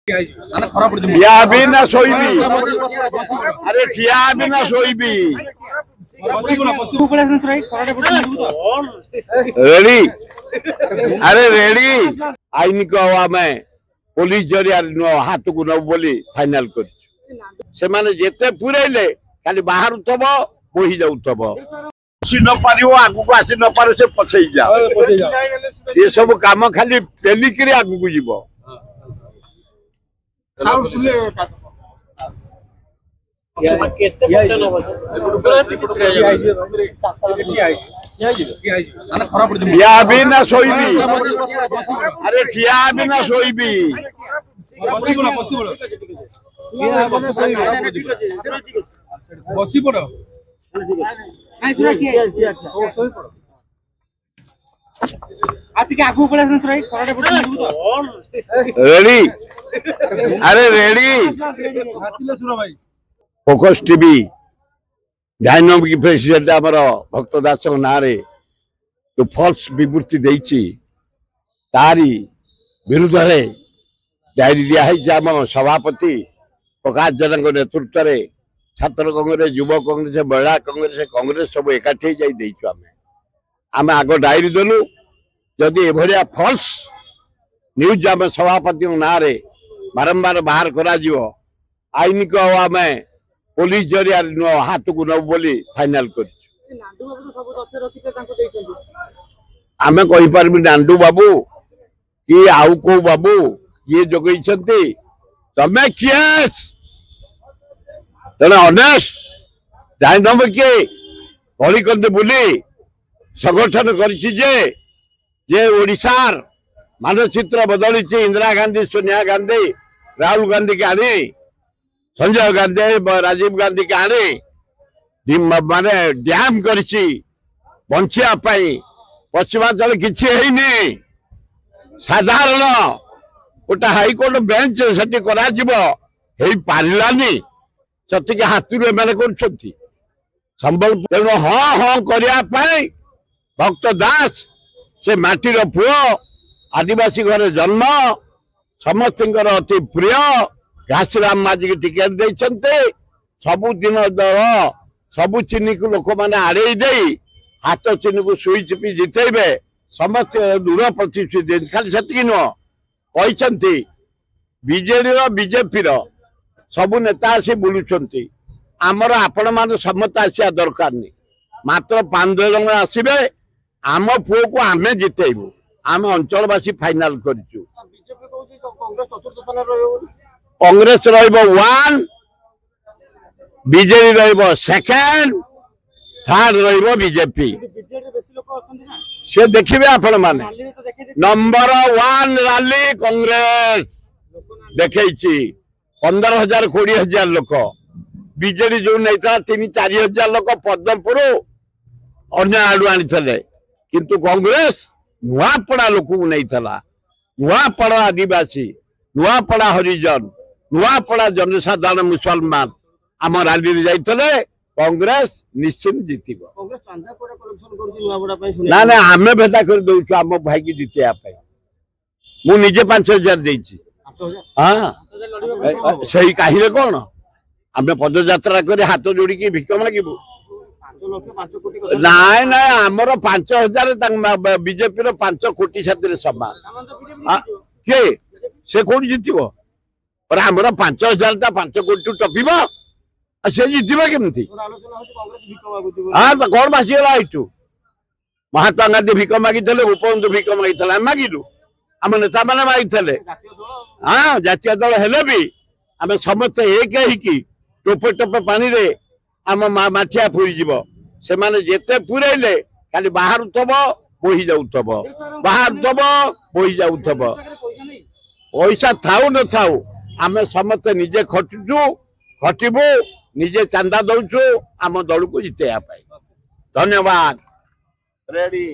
ठिया भी ना सोईबी अरे ठिया भी ना सोईबी रेडी अरे रेडी आईन को आम पुलिस जरिया हाथ को नब बोली फाइनाल कर जेते पुरैले खाली बाहर थब बोही जाऊब न पार आगू आसी न पार से पछे जा ये सब काम खाली पेलिक आगू को जीव ठिया भी ना सोईबी अरे ठिया भी ना सोईबी बसी पड़ रेडी अरे ready focus TV dynamic president आमर भक्त दास ना जो फल्स विवृत्ति देछि तारी विरुद्ध रे डायरी दिया आम सभापति प्रकाश जनक नेतृत्व में छात्र कांग्रेस युव कांग्रेस महिला कांग्रेस सब एकाठी आम आग डायरी देलु जदि एभलिया फल्स न्यूज आम सभापति ना बारंबार बाहर करा आईन को आम पुलिस जरिया हाथ को नब बोली फाइनाल कर आम कहीपर नांडू बाबू कि आउ को बाबू किए जगई तमें किए तेना अनेस्ट डायनाम किए कलिकंद बुली संगठन करे ओडिशार मानचित्र बदली इंदिरा गांधी सोनिया गांधी राहुल गांधी के आनी संजय गांधी राजीव गांधी के आनी माने डैम कर बंचिया पश्चिमांचल किसी साधारण गोटे हाइकोर्ट बेंच से पारानी से हाथी कर तेणु हाँ हाँ करने भक्त दास से माटीर पुओ आदिवासी घर जन्म समस्त अति प्रिय घासीराम माझी की टिकेट देते सबुदिन दल सबु चिन्ह को लोक मैंने आड़े दे हाथ चिन्ह को सुई चिपी जितेबे समस्त दृढ़ प्रतिश्रुति खाली से नुह कहते बीजेडी बीजेपी सबु नेता आसी बुलूं आमर आपण मान समत आसिया दरकार नहीं मात्र 5-6 जन आसबे आम पुओ को आम जितेबू आम अंचलवासी फाइनाल करूँ Congress one BJD second third BJP से देखिए आपण माने नंबर 1 रैली कांग्रेस देखी 15,000 20,000 लोक बीजेडी जो नहीं 3-4 हजार लोक पद्मपुर अन्य आड़ू आनी किंतु कांग्रेस नुआपड़ा लोक नहीं नुआपड़ा आदिवासी नुआपड़ा हरिजन नुआपड़ा जनसाधारण मुसलमान आम रैली जाते कांग्रेस निश्चित जीत ना ना आम भेदा कर दौ आम भाई की जितवा मुझे 5,000 देती हाँ सही कहीं कौन आम पदयात्रा कर हाथ जोड़ी भिक मागू नाई ना आमर 5,000 बीजेपी 5 कोटी साथी समान किए से कौन जितब पर आमर 5,000 5 कोटी टपिब से जितब केमती हाँ कौन बासीगला यू महात्मा गांधी भिक मागी उपबंधु भिक मागी मागिलु आम नेता मैंने मागी हाँ जातीय दल हेले भी आम समस्त एक टोपे टोपे पानी रे आम माठिया फुरी से माने जेते पुरैले खाली बाहर थब बोही जाऊब बाहर थब बोही जाऊब पैसा थाऊ न थाऊ आम समस्त निजे खटुचु खटबू निजे चांदा दौचु आम दल को जितेया धन्यवाद रेडी।